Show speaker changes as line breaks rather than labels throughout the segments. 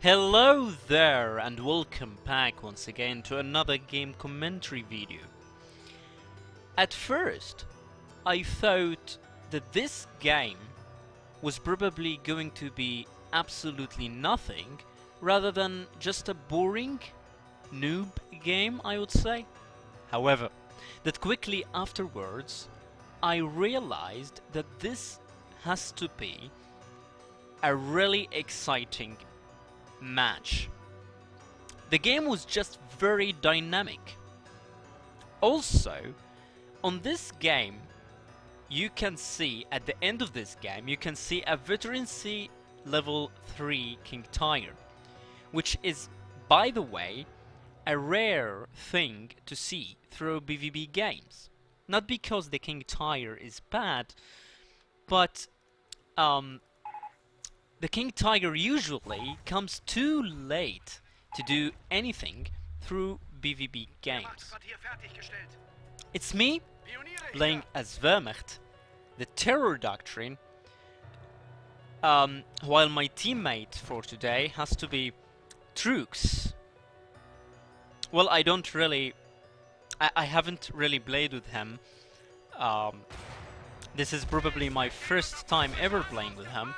Hello there and welcome back once again to another game commentary video. At first, I thought that this game was probably going to be absolutely nothing rather than just a boring noob game, I would say. However, that quickly afterwards, I realized that this has to be a really exciting match. The game was just very dynamic. Also, on this game, you can see at the end of this game, you can see a veterancy level 3 King Tiger, which is, by the way, a rare thing to see through PvP games. Not because the King Tiger is bad, but the King Tiger usually comes too late to do anything through PvP games. It's me, playing as Wehrmacht, the Terror Doctrine, while my teammate for today has to be Trux. Well, I haven't really played with him. This is probably my first time ever playing with him.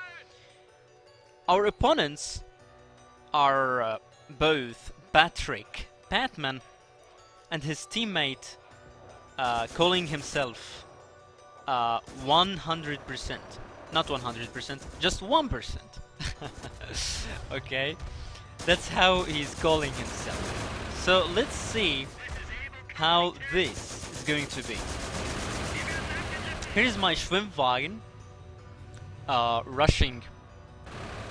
Our opponents are both Patrick, Batman, and his teammate calling himself 100%. Not 100%, just 1%. Okay? That's how he's calling himself. So let's see how this is going to be. Here's my Schwimmwagen rushing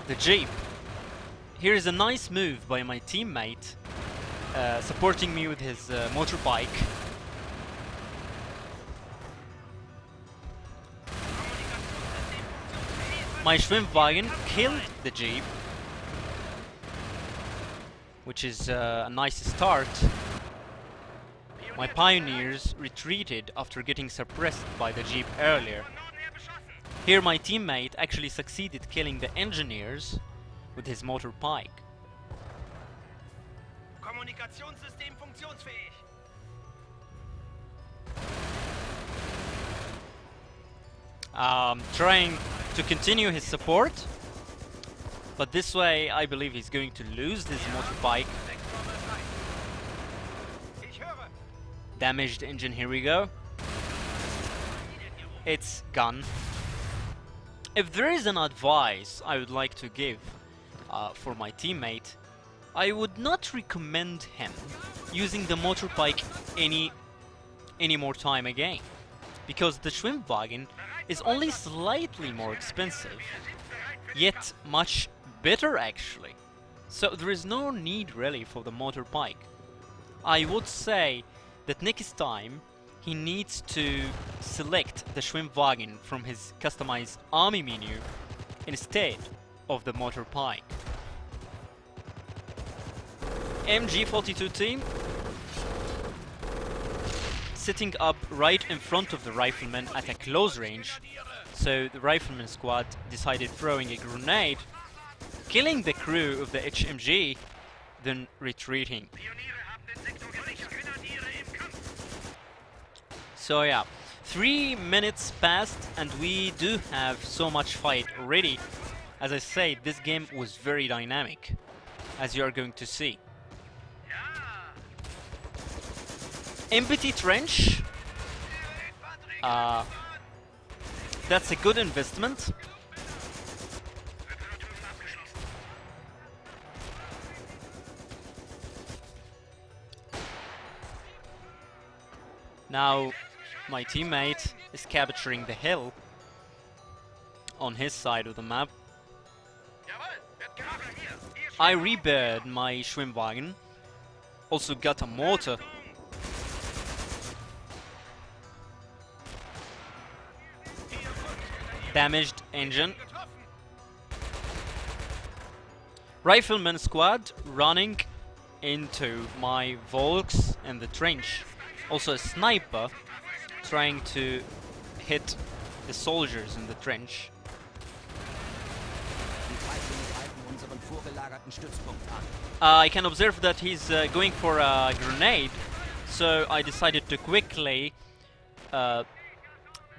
the Jeep. Here is a nice move by my teammate, supporting me with his motorbike. My Schwimmwagen killed the Jeep, which is a nice start. My Pioneers retreated after getting suppressed by the Jeep earlier. Here my teammate actually succeeded killing the engineers with his motorbike.
Kommunikationssystem funktionsfähig.
Trying to continue his support, but this way I believe he's going to lose his motorbike. Damaged engine, here we go. It's gone. If there is an advice I would like to give for my teammate, I would not recommend him using the motorbike any more time again, because the Schwimmwagen is only slightly more expensive, yet much better actually. So there is no need really for the motorbike. I would say that next time he needs to select the Schwimmwagen from his customized army menu instead of the motorbike. MG42 team sitting up right in front of the rifleman at a close range, so the rifleman squad decided throwing a grenade, killing the crew of the HMG, then retreating. So yeah, 3 minutes passed and we do have so much fight already. As I say, this game was very dynamic, as you are going to see. Empty trench. That's a good investment. Now my teammate is capturing the hill on his side of the map. I repaired my Schwimmwagen, also got a mortar. Damaged engine. Rifleman squad running into my Volks in the trench. Also a sniper trying to hit the soldiers in the trench. I can observe that he's going for a grenade, so I decided to quickly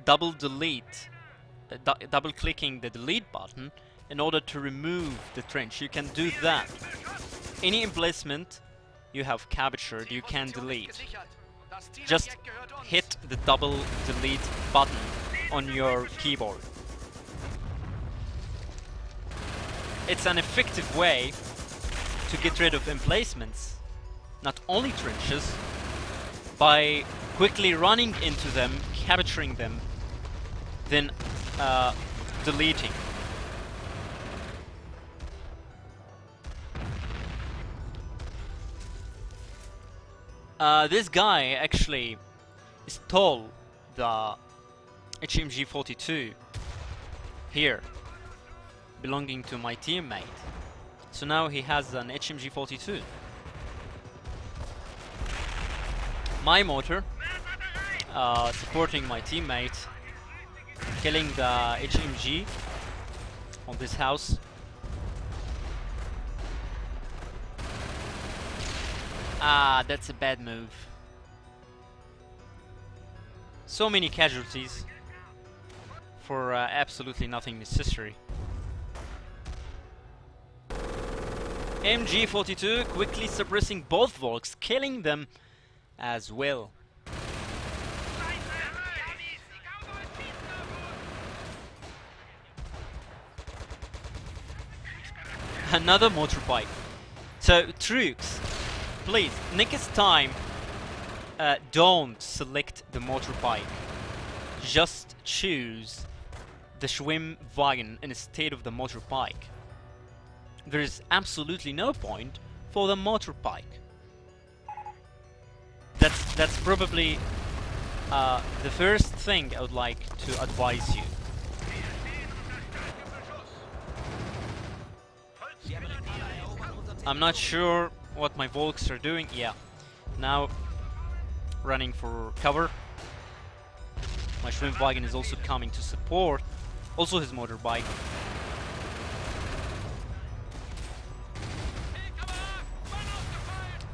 double clicking the delete button in order to remove the trench. You can do that. Any emplacement you have captured, you can delete. Just hit the double delete button on your keyboard. It's an effective way to get rid of emplacements, not only trenches, by quickly running into them, capturing them, then deleting. This guy actually stole the HMG 42 here, belonging to my teammate. So now he has an HMG 42. My motor, supporting my teammate, killing the HMG on this house. Ah, that's a bad move. So many casualties for absolutely nothing necessary. MG42 quickly suppressing both Volks, killing them as well. Another motorbike. So, troops, please, next time, don't select the motorbike. Just choose the Schwimmwagen instead of the motorbike. There is absolutely no point for the motorbike. That's probably the first thing I would like to advise you. I'm not sure what my Volks are doing. Yeah, now running for cover. My Schwimmwagen is also coming to support. Also his motorbike.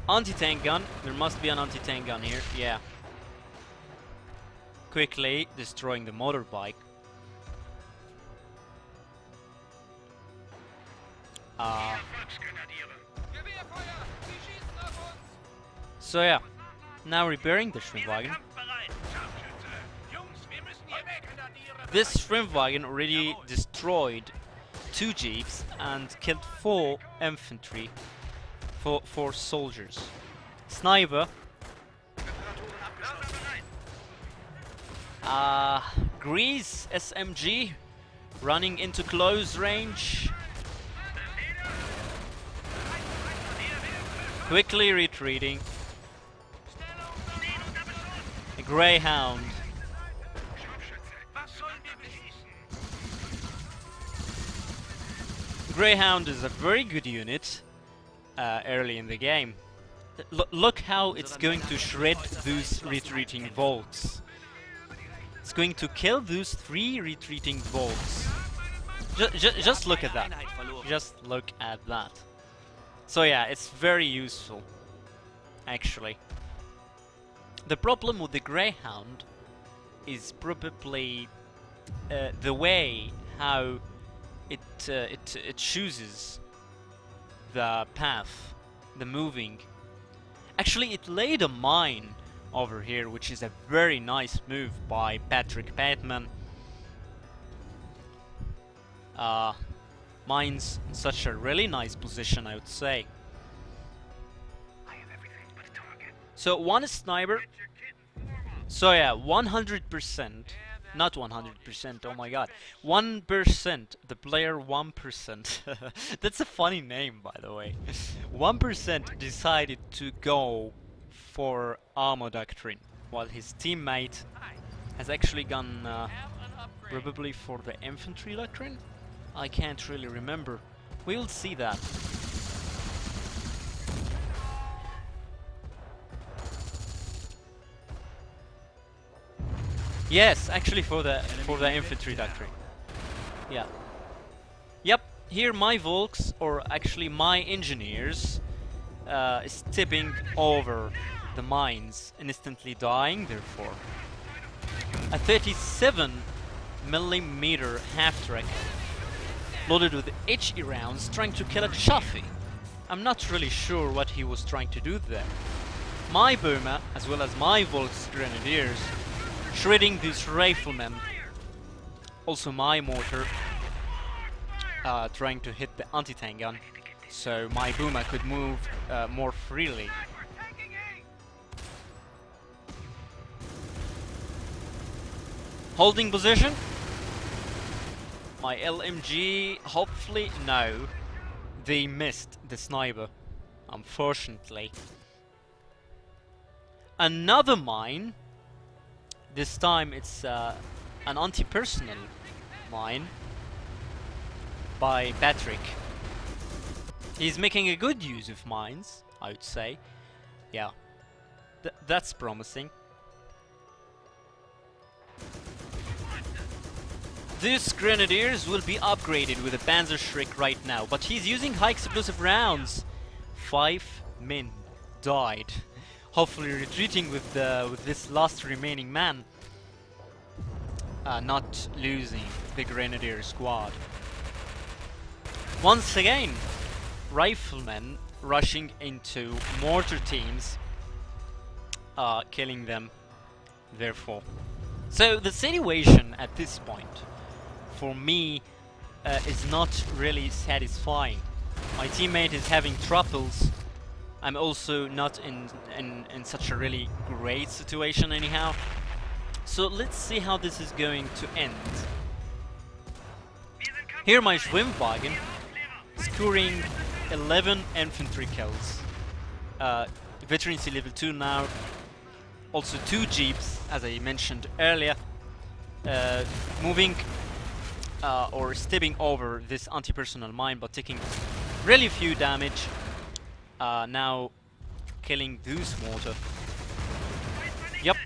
Anti-tank gun. There must be an anti-tank gun here. Yeah. Quickly destroying the motorbike. So yeah, now repairing the Schwimmwagen. This Schwimmwagen already destroyed 2 jeeps and killed 4 infantry, 4 soldiers. Sniper. Grease SMG running into close range. Quickly retreating. A Greyhound. Greyhound is a very good unit early in the game. Look how it's going to shred those retreating Volks. It's going to kill those 3 retreating Volks. Just look at that. Just look at that. So yeah, it's very useful, actually. The problem with the Greyhound is probably the way how it chooses the path, the moving. Actually, it laid a mine over here, which is a very nice move by Patrick Bateman. Mines in such a really nice position, I would say. So one sniper. So yeah, 100%, not 100%. Oh my god, 1%. The player 1%. That's a funny name, by the way. 1% decided to go for Ammo Doctrine, while his teammate has actually gone probably for the Infantry Doctrine. I can't really remember. We'll see that. Yes, actually for the Infantry Doctrine. Yeah. Yep, here my Volks, or actually my engineers, is tipping over the mines, instantly dying therefore. A 37mm half-track loaded with HE rounds trying to kill a Chaffee. I'm not really sure what he was trying to do there. My Boma, as well as my Volks Grenadiers, shredding these riflemen. Also my mortar, trying to hit the anti-tank gun, so my Boma could move more freely. Holding position. My LMG, hopefully, no. They missed the sniper, unfortunately. Another mine. This time it's an anti-personnel mine by Patrick. He's making a good use of mines, I would say. Yeah, that's promising. These grenadiers will be upgraded with a Panzerschreck right now, but he's using high explosive rounds. 5 men died. Hopefully retreating with this last remaining man. Not losing the grenadier squad. Once again, riflemen rushing into mortar teams, killing them therefore. So the situation at this point for me is not really satisfying. My teammate is having troubles. I'm also not in such a really great situation anyhow. So let's see how this is going to end. Here my Schwimmwagen scoring 11 infantry kills. Veterancy level 2 now. Also 2 jeeps, as I mentioned earlier. Moving or stepping over this anti-personnel mine, but taking really few damage. Now killing those mortar. Yep.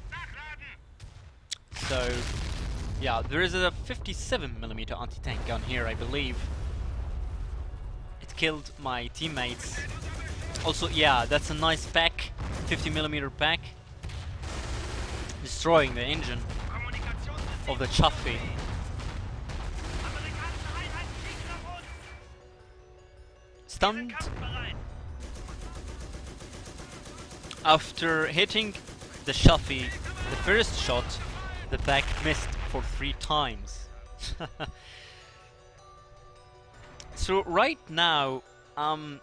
So yeah, there is a 57mm anti-tank gun here, I believe. It killed my teammates. Also, yeah, that's a nice pack, 50mm pack, destroying the engine of the Chaffee. Stunned. After hitting the Chaffee, the first shot, the pack missed for 3 times. So right now, I'm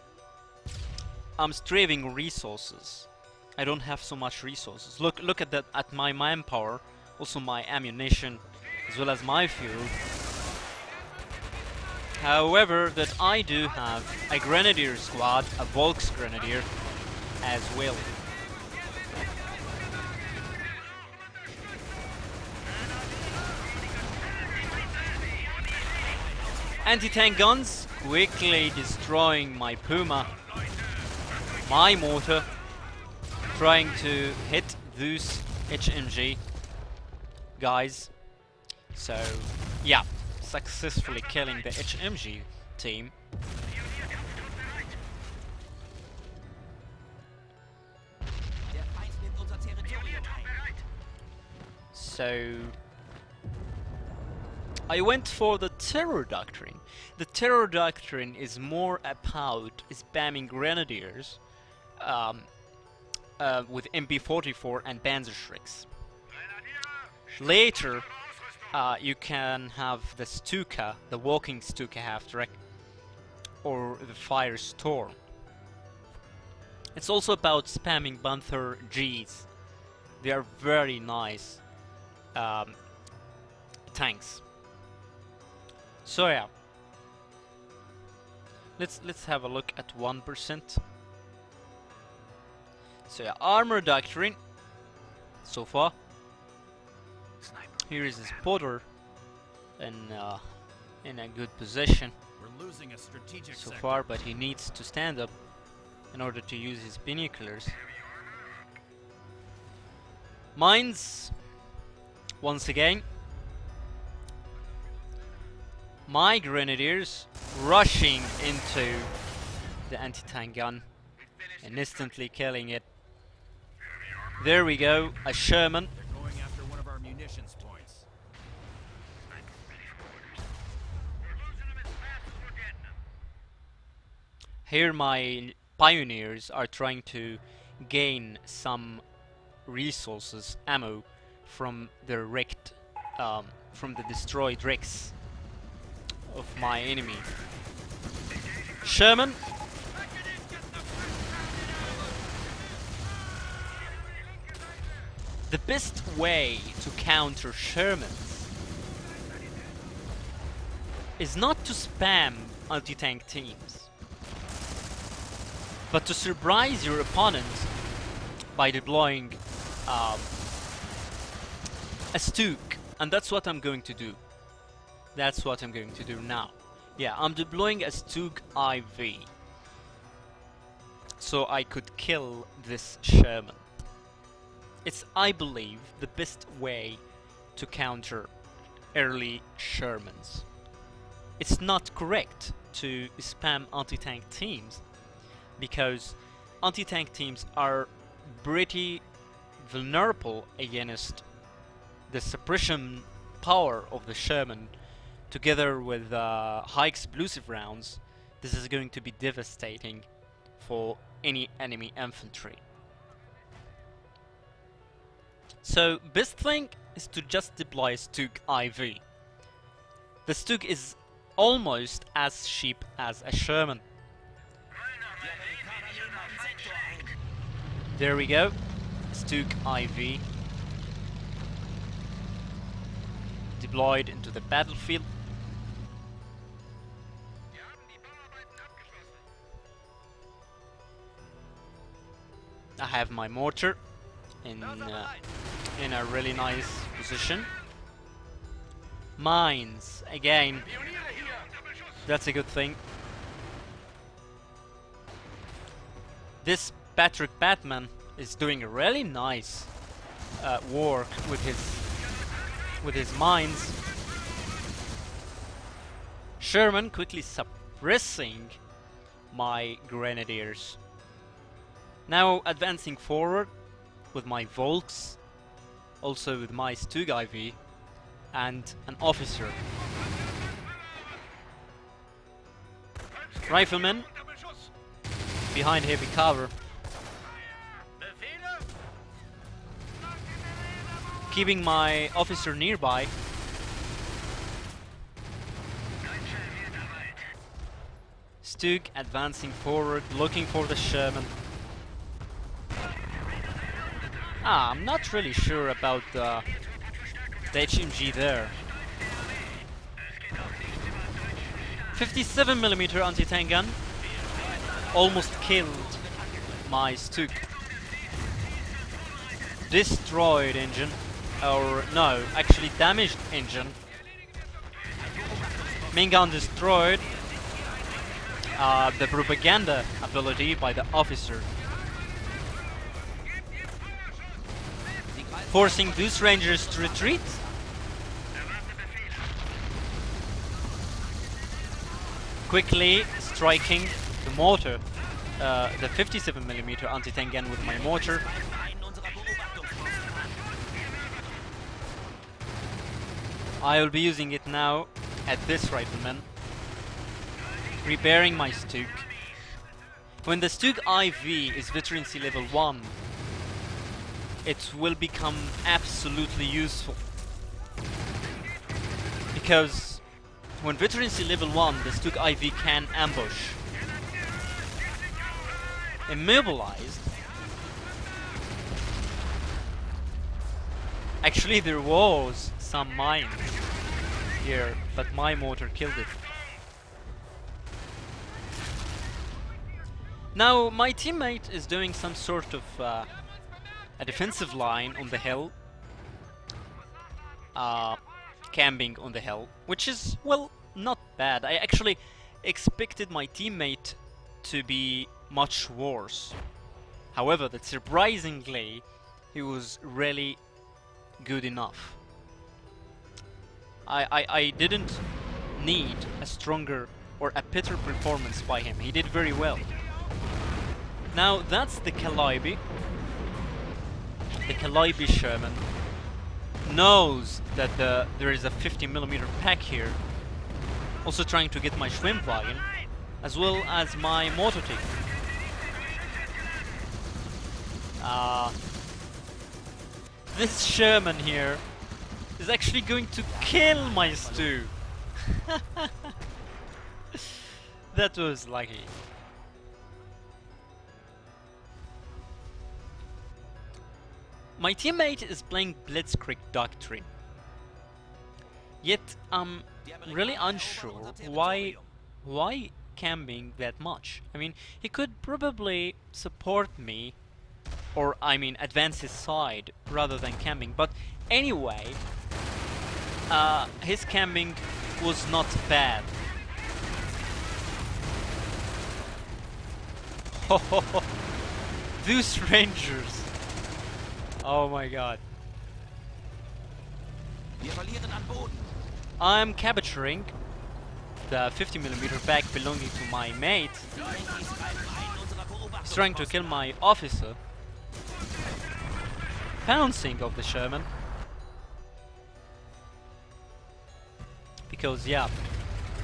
striving resources. I don't have so much resources. Look at that, at my manpower, also my ammunition, as well as my fuel. However, that I do have a grenadier squad, a Volks grenadier, as well. Anti-tank guns quickly destroying my Puma. My mortar trying to hit those HMG guys. So yeah, successfully killing the HMG team. So I went for the terror doctrine. The terror doctrine is more about spamming grenadiers with MP44 and Panzerschrecks. Later, you can have the Stuka, the walking Stuka half-track, or the Firestorm. It's also about spamming Panther Gs. They are very nice tanks. So yeah, let's have a look at 1%. So yeah, armor doctrine so far. Here is his spotter in a good position
We're losing a strategic
so
sector.
far, but he needs to stand up in order to use his binoculars. Mines once again. My grenadiers rushing into the anti-tank gun and instantly killing it. There we go, a Sherman.
They're going after one of our munitions points.
Here my pioneers are trying to gain some resources, ammo, from the wrecked, from the destroyed wrecks of my enemy. Sherman. The best way to counter Shermans is not to spam anti-tank teams, but to surprise your opponent by deploying a Stug, and that's what I'm going to do. That's what I'm going to do now. Yeah, I'm deploying a Stug IV, so I could kill this Sherman. It's, I believe, the best way to counter early Shermans. It's not correct to spam anti-tank teams, because anti-tank teams are pretty vulnerable against the suppression power of the Sherman, together with high explosive rounds. This is going to be devastating for any enemy infantry. So, best thing is to just deploy Stug IV. The Stug is almost as cheap as a Sherman. There we go, Stug IV deployed into the battlefield. I have my mortar in a really nice position. Mines again. That's a good thing. This Patrick Batman is doing a really nice work with his mines. Sherman quickly suppressing my grenadiers. Now advancing forward with my Volks, also with my Stug IV, and an officer. Rifleman behind heavy cover, keeping my officer nearby. Stug advancing forward, looking for the Sherman. I'm not really sure about the HMG there. 57mm anti-tank gun almost killed my Stug. Destroyed engine, or no, actually damaged engine. Main gun destroyed. The propaganda ability by the officer, forcing those Rangers to retreat. Quickly striking the mortar, the 57mm anti-tank gun with my mortar. I will be using it now at this rifleman, repairing my Stug. When the Stug IV is veterancy level 1, it will become absolutely useful, because when veterancy level 1, the Stug IV can ambush. Immobilized. Actually, there was some mines here, but my mortar killed it. Now, my teammate is doing some sort of a defensive line on the hill, camping on the hill, which is, well, not bad. I actually expected my teammate to be much worse. However, that surprisingly, he was really good enough. I didn't need a stronger or a better performance by him. He did very well. Now that's the Calliope. The Calliope Sherman knows that there is a 50mm pack here. Also trying to get my Schwimmwagen, as well as my Mototik. This Sherman here is actually going to kill my Stu. That was lucky. My teammate is playing Blitzkrieg Doctrine. Yet I'm really unsure why camping that much. I mean, he could probably support me, or I mean advance his side rather than camping. But anyway, his camping was not bad. Those Rangers. Oh my god.
Wir verlieren an Boden.
I'm capturing the 50mm pack belonging to my mate. He's trying to kill my officer. Pouncing of the Sherman. Because yeah,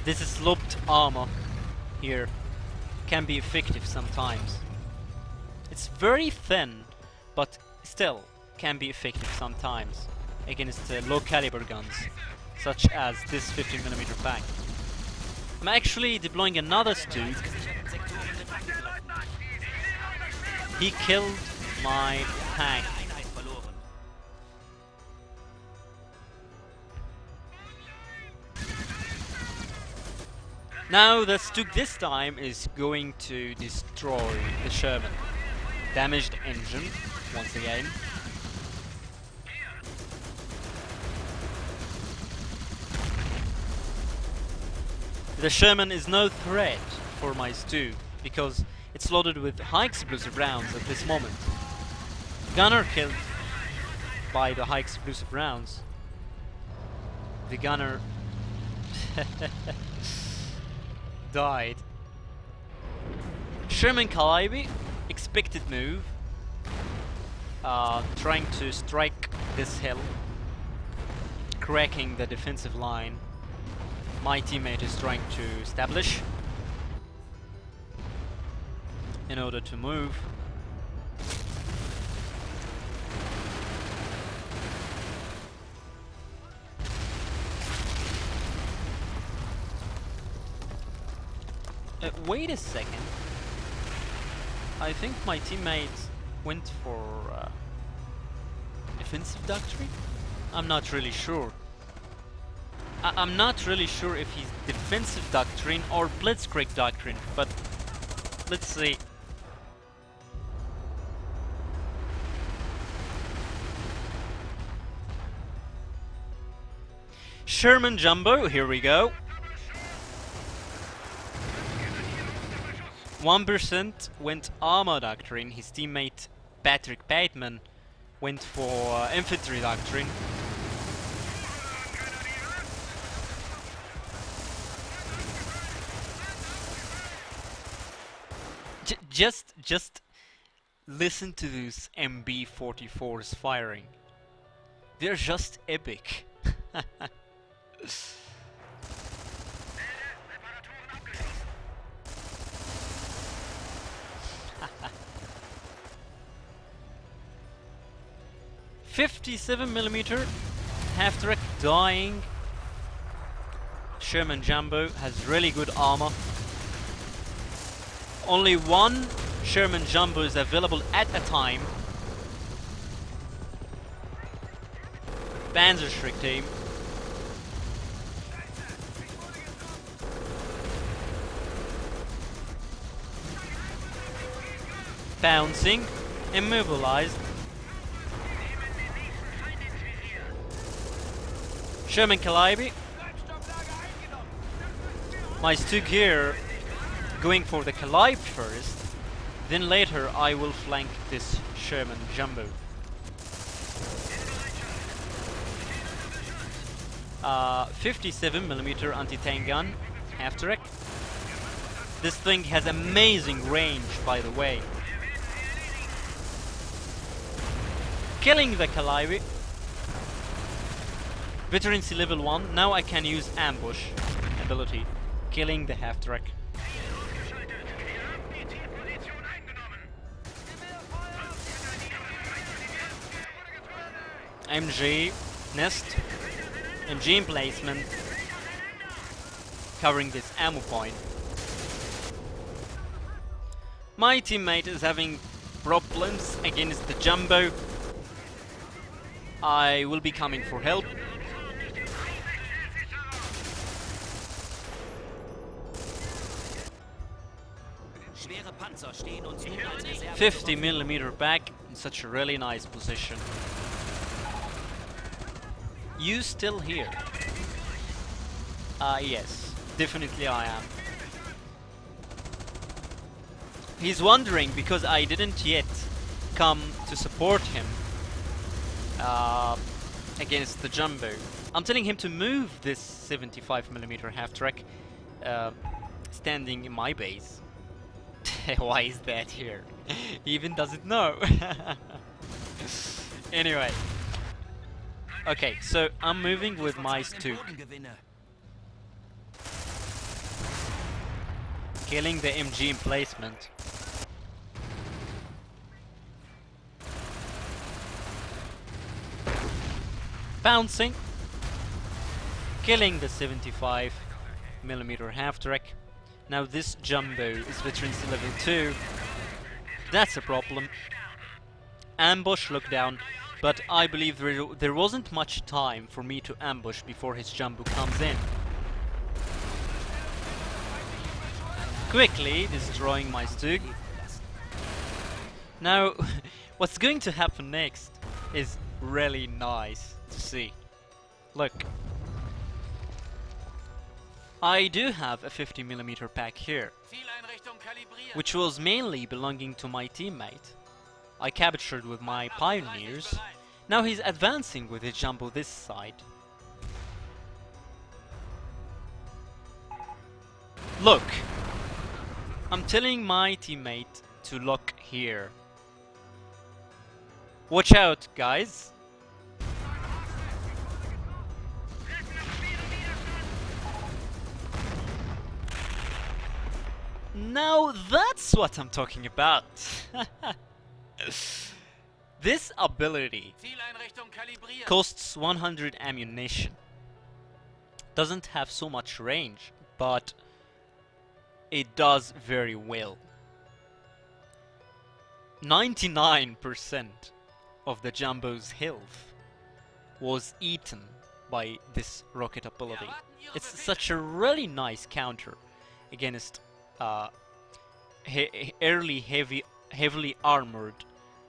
this sloped armor here can be effective sometimes. It's very thin, but still can be effective sometimes against low caliber guns, such as this 50mm pack. I'm actually deploying another Stug. He killed my pack. Now the Stug this time is going to destroy the Sherman. Damaged engine, once again. The Sherman is no threat for my Stu, because it's loaded with high explosive rounds at this moment. Gunner killed by the high explosive rounds. The gunner died. Sherman Calliope, expected move. Trying to strike this hill, cracking the defensive line. My teammate is trying to establish in order to move. Wait a second. I think my teammate went for defensive doctrine? I'm not really sure. I'm not really sure if he's defensive doctrine or Blitzkrieg doctrine, but let's see. Sherman Jumbo, here we go. 1% went armor doctrine. His teammate Patrick Bateman went for infantry doctrine. Just listen to these MB-44s firing. They're just epic. 57mm half-track dying. Sherman Jumbo has really good armor. Only one Sherman Jumbo is available at a time. Panzerschreck team. Bouncing, immobilized. Sherman Calliope. My Stug here going for the Calliope first, then later I will flank this Sherman Jumbo. 57mm anti-tank gun, half track. This thing has amazing range, by the way. Killing the Calliope. Veterancy level 1. Now I can use ambush ability. Killing the half track. MG nest. MG emplacement. Covering this ammo point. My teammate is having problems against the Jumbo. I will be coming for help.
Schwere Panzer stehen uns nun als Reserve.
50mm back in such a really nice position. You still here? Yes, definitely I am. He's wondering because I didn't yet come to support him against the Jumbo. I'm telling him to move this 75mm half track standing in my base. Why is that here? He even doesn't know. Anyway. Okay, so I'm moving with my Stug. Killing the MG emplacement. Bouncing. Killing the 75mm half track. Now this Jumbo is veterancy level 2. That's a problem. Ambush lookdown, but I believe there wasn't much time for me to ambush before his Jumbo comes in. Quickly destroying my Stug. Now, what's going to happen next is really nice to see. Look. I do have a 50mm pack here, which was mainly belonging to my teammate. I captured with my pioneers. Now he's advancing with his Jumbo this side. Look! I'm telling my teammate to look here. Watch out, guys! Now that's what I'm talking about. This ability costs 100 ammunition. Doesn't have so much range, but it does very well. 99% of the Jumbo's health was eaten by this rocket ability. It's such a really nice counter against early heavily armored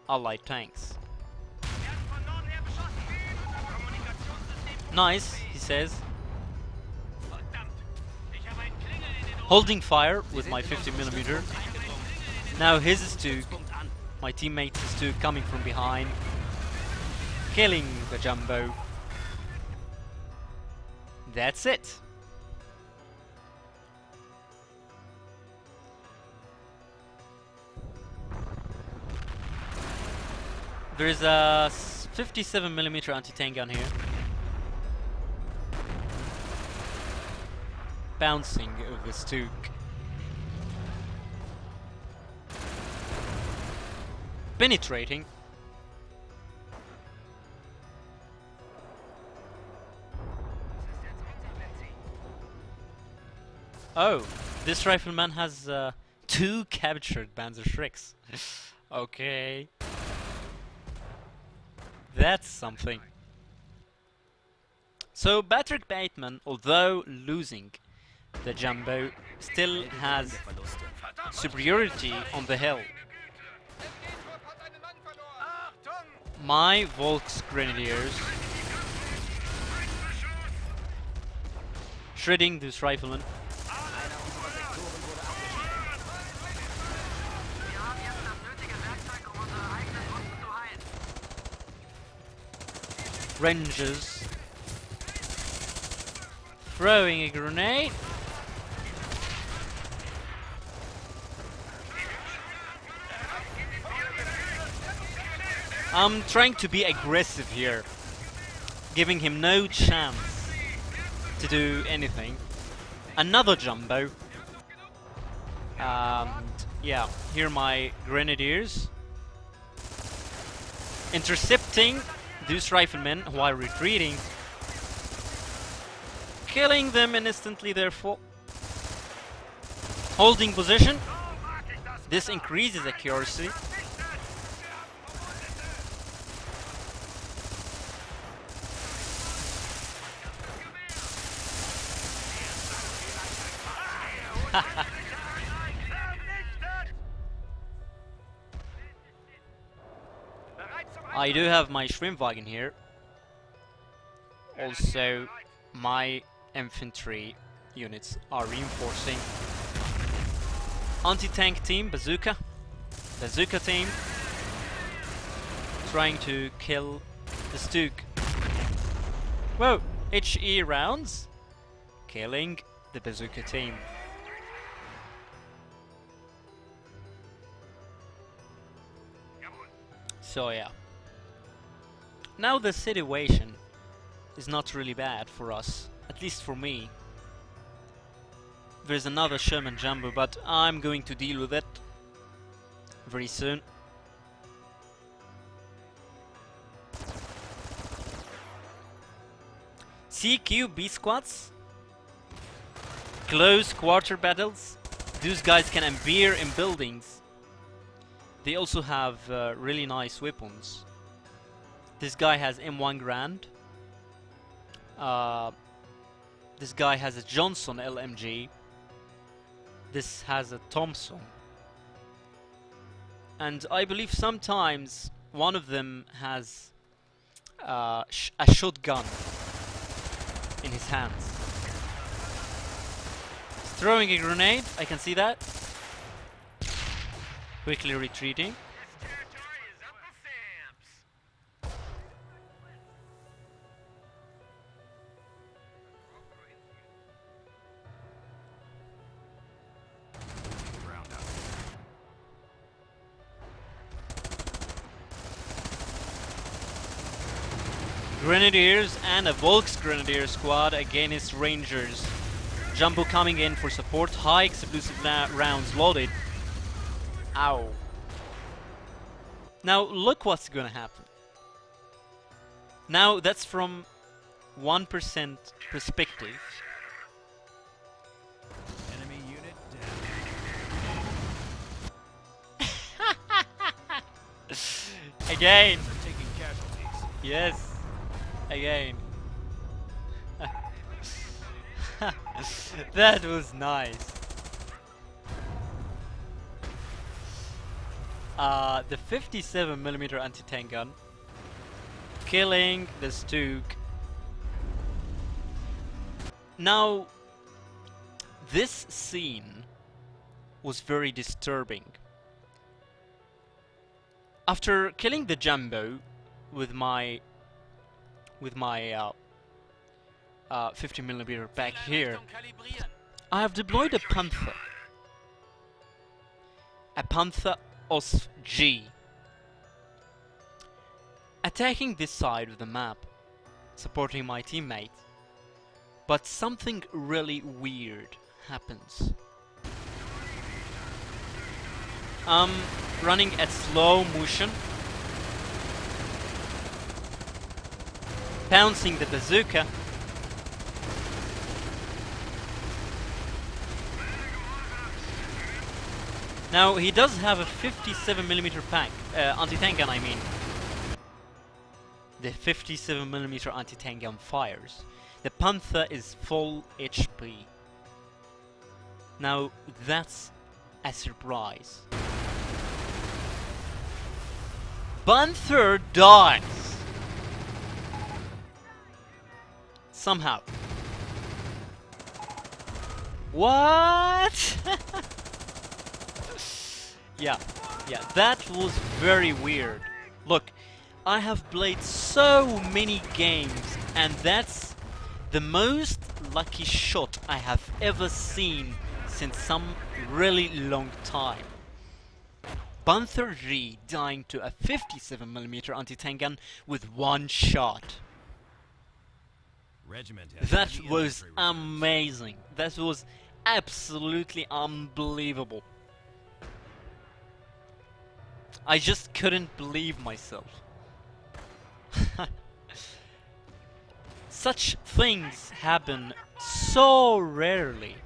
allied tanks. Nice, he says. Holding fire with my 50mm. Now his Stug, my teammate's Stug coming from behind, killing the Jumbo. That's it. There's a 57mm anti-tank gun here. Bouncing over the Stug. Penetrating. Oh, this rifleman has 2 captured Panzerschrecks. Okay. That's something. So Patrick Bateman, although losing the Jumbo, still has superiority on the hill. My Volks Grenadiers shredding this rifleman. Rangers Throwing a grenade. I'm trying to be aggressive here, giving him no chance to do anything. Another jumbo. And yeah, here are my grenadiers. Intercepting those riflemen while retreating. Killing them instantly, therefore. Holding position. This increases accuracy. I do have my Schwimmwagen here. Also, my infantry units are reinforcing. Anti-tank team, bazooka. Bazooka team. Trying to kill the Stuk. Whoa! HE rounds. Killing the bazooka team. So yeah. Now the situation is not really bad for us, at least for me. There's another Sherman Jumbo, but I'm going to deal with it very soon. CQ B squads, close quarter battles. Those guys can appear in buildings. They also have really nice weapons. This guy has M1 Grand. This guy has a Johnson LMG. This has a Thompson. And I believe sometimes one of them has a shotgun in his hands. He's throwing a grenade, I can see that. Quickly retreating. Grenadiers and a Volksgrenadier squad against Rangers. Jumbo coming in for support. High explosive rounds loaded. Ow. Now look what's gonna happen. Now that's from 1% perspective.
Enemy unit down.
Again.
They're taking casualties.
Yes. Again. That was nice. The 57mm anti-tank gun killing the Stuk. Now, this scene was very disturbing. After killing the Jumbo with my 50mm back here, I have deployed a Panther. A Panther OSF G. Attacking this side of the map, supporting my teammate. But something really weird happens. I'm running at slow motion, pouncing the bazooka. Now he does have a 57mm pack, anti-tank gun I mean. The 57mm anti-tank gun fires. The Panther is full HP. Now that's a surprise. Panther dies! Somehow. What? Yeah, that was very weird. Look, I have played so many games, and that's the most lucky shot I have ever seen since some really long time. Panther G dying to a 57mm anti-tank gun with one shot.
Regiment has
That
heavy
was
infantry reserves.
amazing. That was absolutely unbelievable. I just couldn't believe myself. Such things happen so rarely.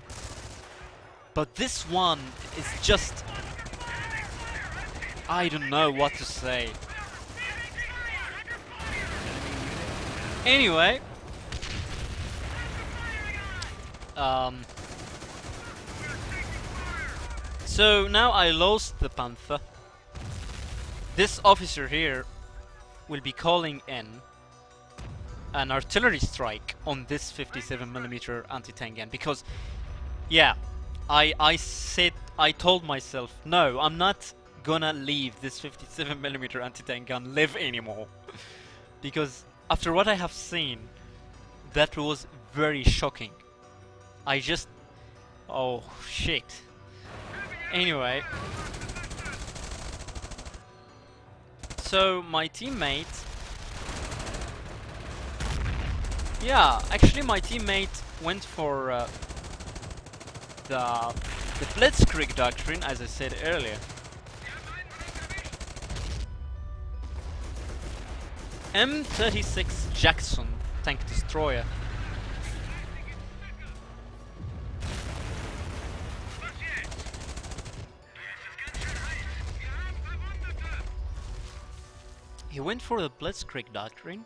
But this one is just... I don't know what to say. Anyway. So now I lost the Panther. This officer here will be calling in an artillery strike on this 57mm anti-tank gun because, yeah, I told myself, no, I'm not gonna leave this 57mm anti-tank gun live anymore. Because after what I have seen, that was very shocking. I just... oh shit. Anyway. So my teammate... yeah, actually my teammate went for the Blitzkrieg doctrine, as I said earlier. M36 Jackson tank destroyer. He went for the Blitzkrieg doctrine,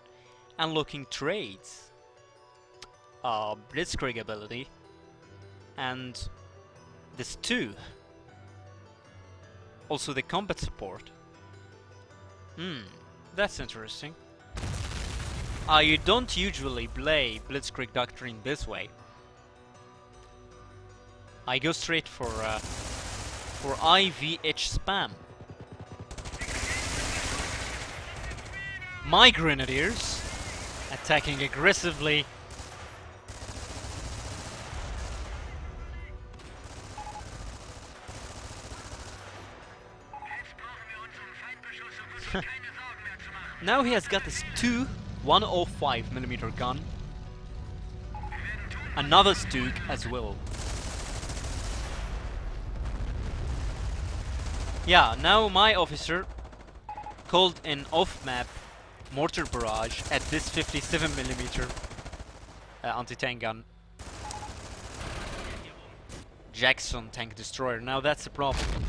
unlocking trades, Blitzkrieg ability, and this too. Also the combat support. That's interesting. I don't usually play Blitzkrieg Doctrine this way. I go straight for IVH spam. My grenadiers attacking aggressively. Now he has got this two 105mm gun. Another Stug as well. Yeah, now my officer called an off-map mortar barrage at this 57mm anti-tank gun. Jackson tank destroyer. Now that's a problem.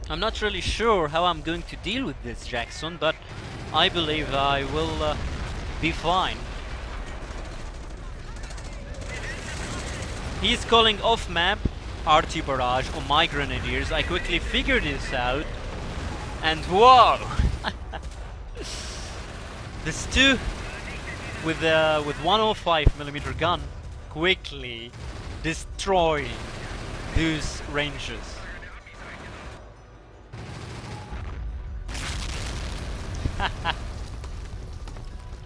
I'm not really sure how I'm going to deal with this Jackson, but I believe I will be fine. He's calling off map RT barrage on my grenadiers. I quickly figured this out, and whoa! This two with 105mm gun quickly destroying those ranges.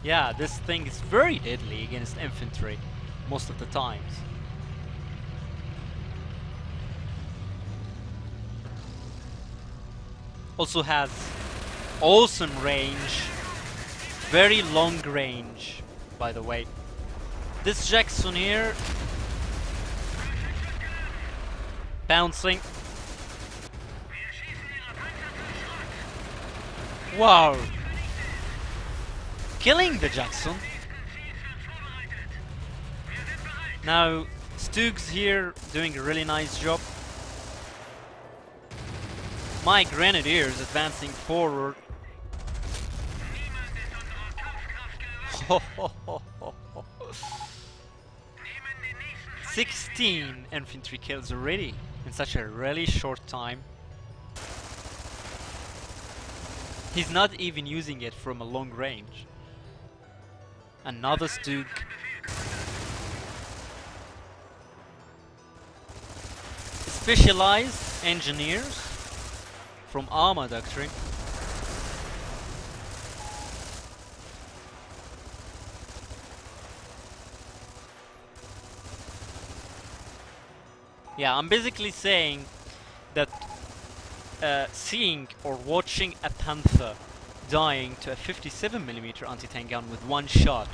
Yeah, this thing is very deadly against infantry most of the times. Also has awesome range, very long range, by the way. This Jackson here, bouncing. Wow! Killing the Jackson. Now, Stug's here doing a really nice job. My grenadiers advancing forward. 16 infantry kills already in such a really short time. He's not even using it from a long range. Another Stug. specialized engineers from Arma Doctrine. Yeah, I'm basically saying that seeing or watching a Panther dying to a 57mm anti-tank gun with one shot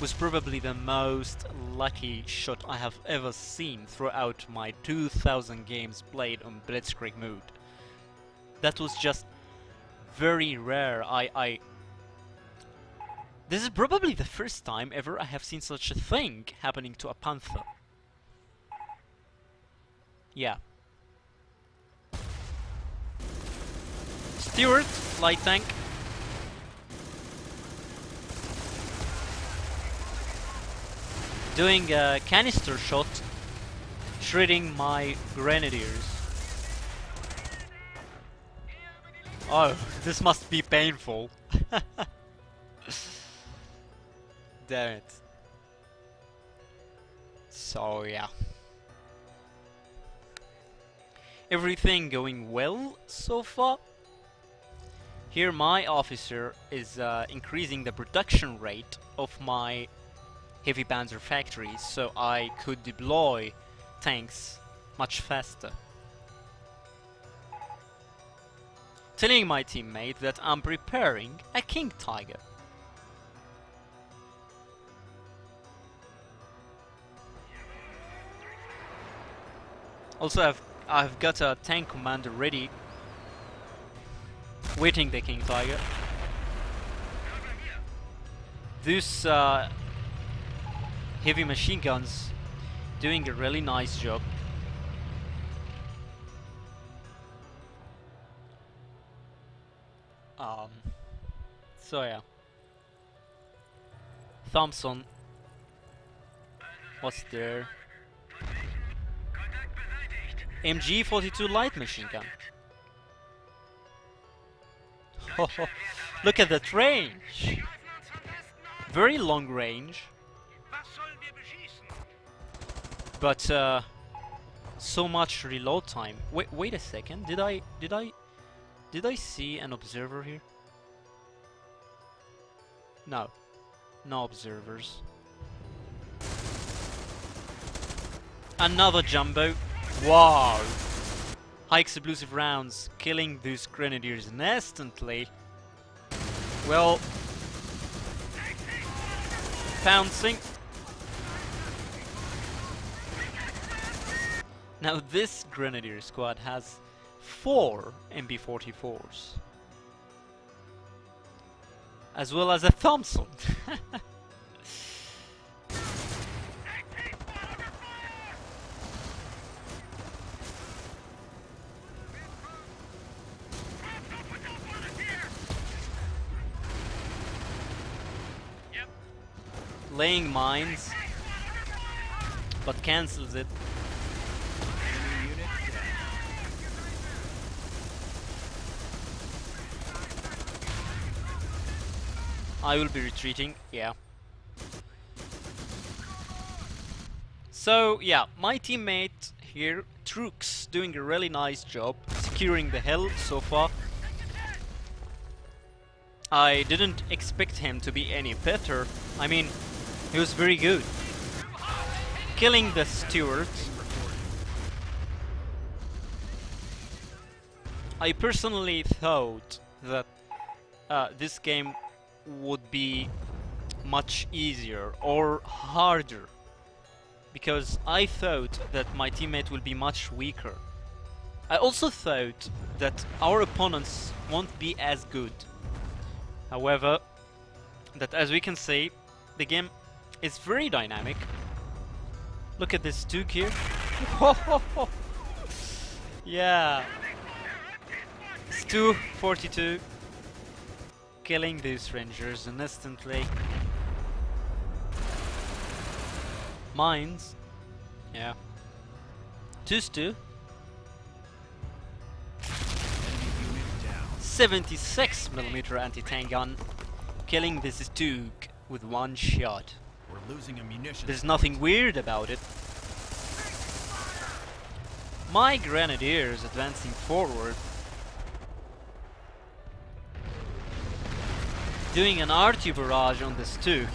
was probably the most lucky shot I have ever seen throughout my 2000 games played on Blitzkrieg mode. That was just very rare. This is probably the first time ever I have seen such a thing happening to a Panther. Yeah. Stewart, light tank. Doing a canister shot, shredding my grenadiers. Oh, this must be painful. Damn it. So yeah. Everything going well so far. Here my officer is increasing the production rate of my heavy panzer factories so I could deploy tanks much faster. Telling my teammate that I'm preparing a King Tiger. Also I've got a tank commander ready, waiting the King Tiger. These heavy machine guns doing a really nice job. So yeah. Thompson. What's there? MG42 light machine gun. Oh, look at that range! Very long range. But so much reload time. Wait a second. Did I see an observer here? No. No observers. Another jumbo. Wow. High explosive rounds killing those grenadiers instantly. Well, pouncing. Now this grenadier squad has 4 MB44s. As well as a Thompson. Laying mines, but cancels it. I will be retreating, yeah. So yeah, my teammate here, Trooks, doing a really nice job securing the hill so far. I didn't expect him to be any better. I mean, he was very good. Killing the Stewart. I personally thought that this game would be much easier or harder, because I thought that my teammate will be much weaker. I also thought that our opponents won't be as good. However, that as we can see, the game is very dynamic. Look at this Duke here. Yeah. Stu 42 killing these rangers instantly. Mines. Yeah. 2 Stu. 76mm anti-tank gun killing this Duke with one shot.
We're losing ammunition.
There's nothing weird about it. My grenadiers advancing forward, doing an arty barrage on this too.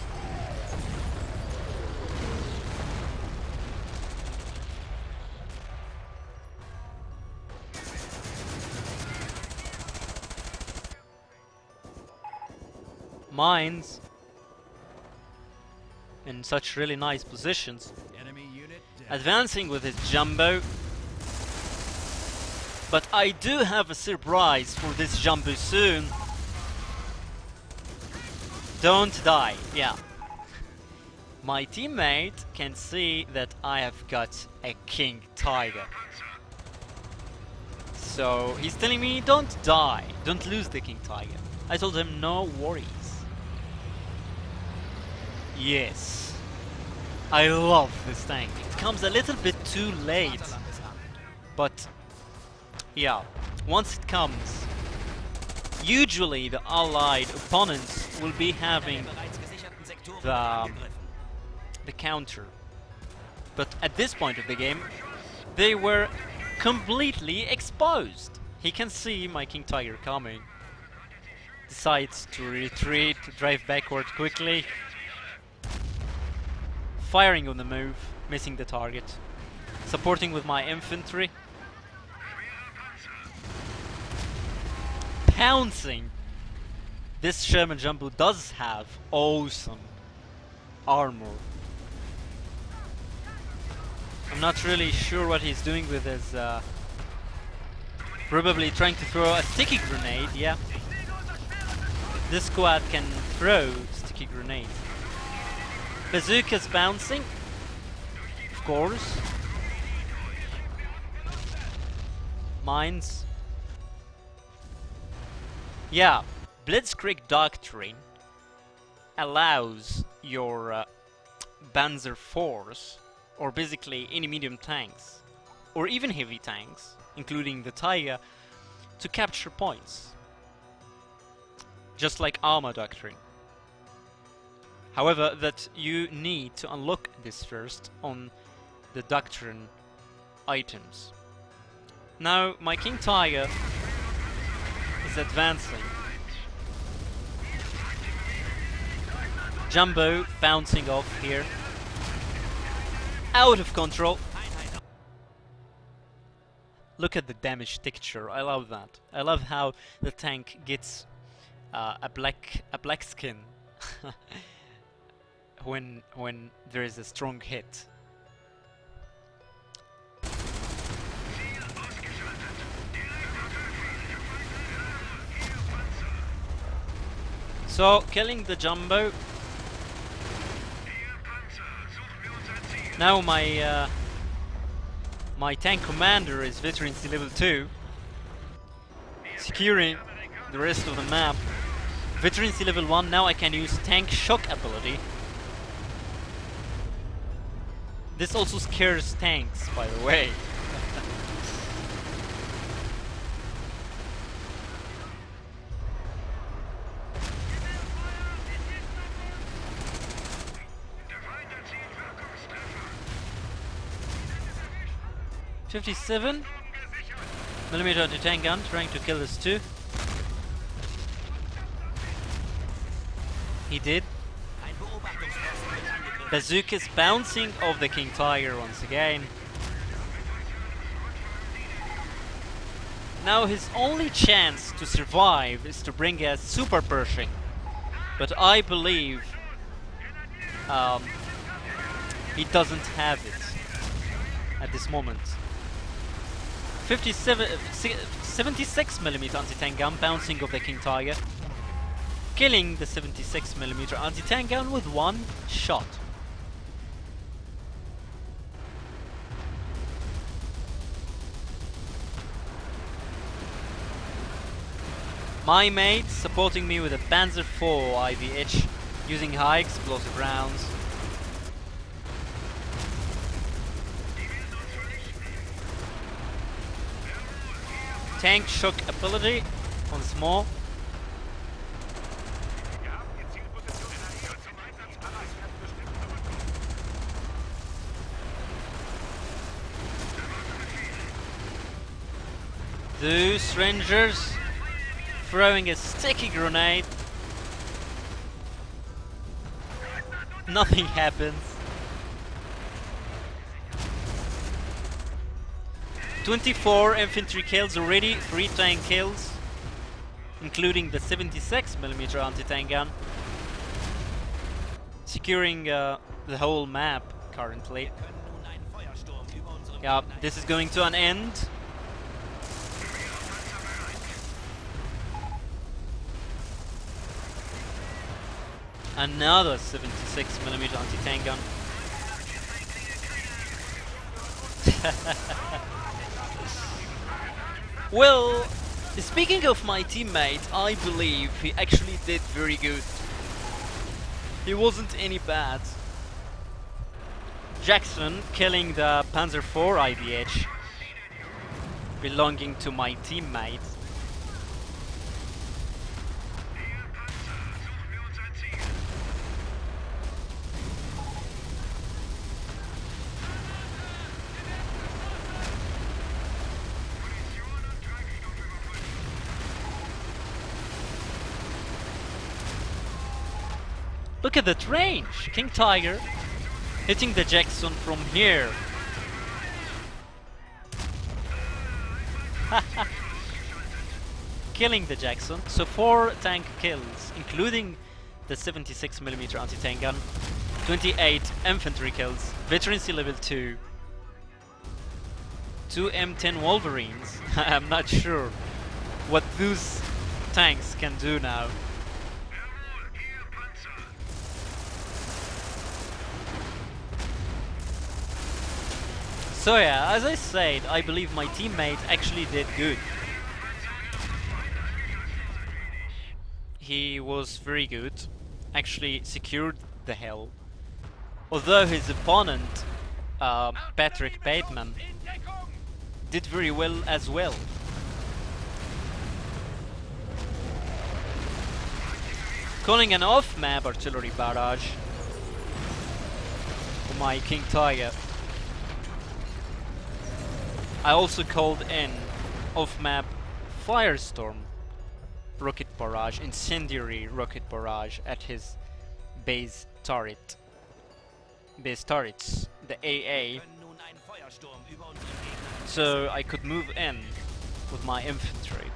Mines in such really nice positions.
Enemy unit down.
Advancing with his jumbo. But I do have a surprise for this jumbo soon. Don't die, yeah. My teammate can see that I have got a King Tiger. So he's telling me, don't die, don't lose the King Tiger. I told him, no worries. Yes. I love this tank. It comes a little bit too late.
Vaterland ist an.
But yeah, once it comes, usually the allied opponents will be having
Der bereits gesicherten Sektoren
the
angegriffen.
the counter. But at this point of the game, they were completely exposed. He can see my King Tiger coming. Decides to retreat, to drive backward quickly. Firing on the move, missing the target. Supporting with my infantry. Pouncing. This Sherman Jumbo does have awesome armor. I'm not really sure what he's doing with his probably trying to throw a sticky grenade, yeah. This squad can throw sticky grenades. Bazooka's bouncing, of course. Mines. Yeah, Blitzkrieg Doctrine allows your Panzer force, or basically any medium tanks, or even heavy tanks, including the Tiger, to capture points. Just like Arma Doctrine. However, that you need to unlock this first on the Doctrine items. Now, my King Tiger is advancing. Jumbo bouncing off here. Out of control. Look at the damage texture. I love that. I love how the tank gets a black skin when there is a strong hit. So killing the Jumbo. Now my my tank commander is Veterancy level 2, securing the rest of the map. Veterancy level 1, now I can use tank shock ability. This also scares tanks, by the way. $57 millimeter anti-tank gun trying to kill this too. He did.
Ein Beobachtungsposten wird angegriffen.
Bazooka's bouncing off the King Tiger once again. Now his only chance to survive is to bring a Super Pershing. But I believe he doesn't have it at this moment. 76mm anti-tank gun bouncing off the King Tiger, killing the 76mm anti-tank gun with one shot. My mate supporting me with a Panzer IV IVH using high explosive rounds. Tank shock ability once more. Two strangers throwing a sticky grenade. Nothing happens. 24 infantry kills already, 3 tank kills, including the 76mm anti-tank gun. Securing the whole map currently. Yeah, this is going to an end. Another 76mm anti-tank gun. Well, speaking of my teammate, I believe he actually did very good. He wasn't any bad. Jackson killing the Panzer IV IDH belonging to my teammate. Look at that range! King Tiger hitting the Jackson from here. Killing the Jackson. So 4 tank kills, including the 76mm anti-tank gun. 28 infantry kills. Veterancy level 2. 2 M10 Wolverines. I'm not sure what those tanks can do now. So yeah, as I said, I believe my teammate actually did good. He was very good, actually secured the hill. Although his opponent, Patrick Bateman, did very well as well. Calling an off-map artillery barrage for my King Tiger. I also called in off-map Firestorm rocket barrage, incendiary rocket barrage at his base turrets, the AA, so I could move in with my infantry.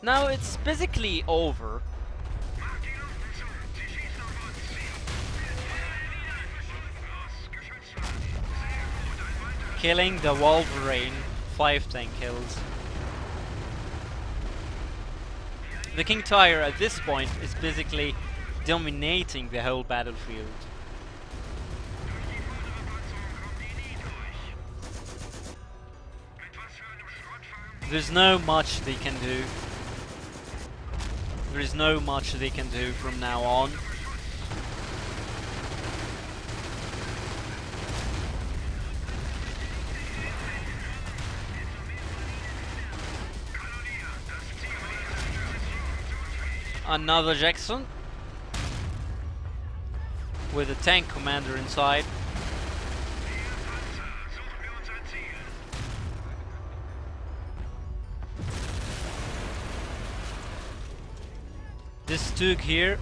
Now it's basically over. Killing the Wolverine, 5 tank kills. The King Tiger at this point is basically dominating the whole battlefield. There's no much they can do. There is no much they can do from now on. Another Jackson with a tank commander inside. This Stug here,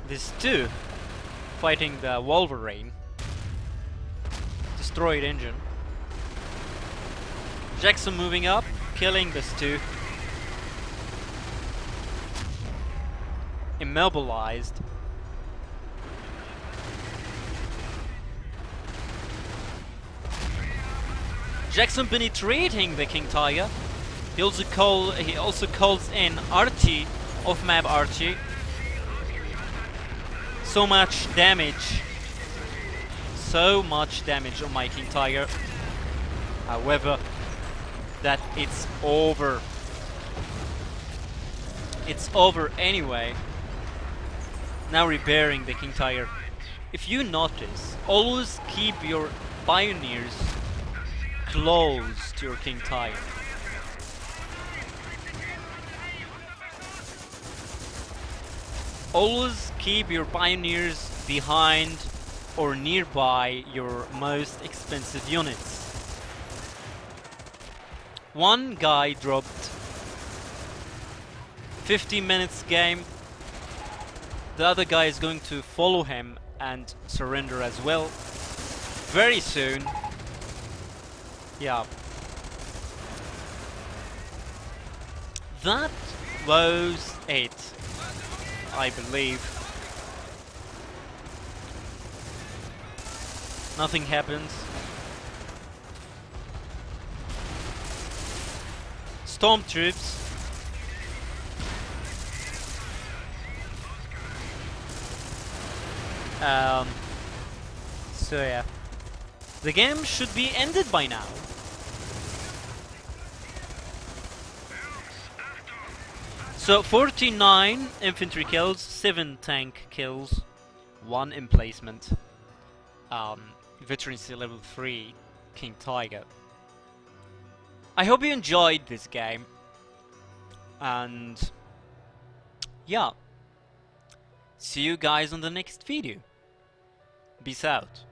this two fighting the Wolverine. Destroyed engine. Jackson moving up, killing this two. Immobilized. Jackson penetrating the King Tiger. He also calls in Archie, off-map Archie. So much damage. So much damage on my King Tiger. However, that it's over. It's over anyway. Now repairing the King Tiger. If you notice, always keep your pioneers close to your King Tiger. Always keep your pioneers behind or nearby your most expensive units. One guy dropped. 15 minutes game. The other guy is going to follow him and surrender as well very soon. Yeah. That was it, I believe. Nothing happens. Stormtroops. So yeah. The game should be ended by now. So 49 infantry kills, 7 tank kills, 1 emplacement. Veterancy level 3, King Tiger. I hope you enjoyed this game. And yeah. See you guys on the next video. Peace out.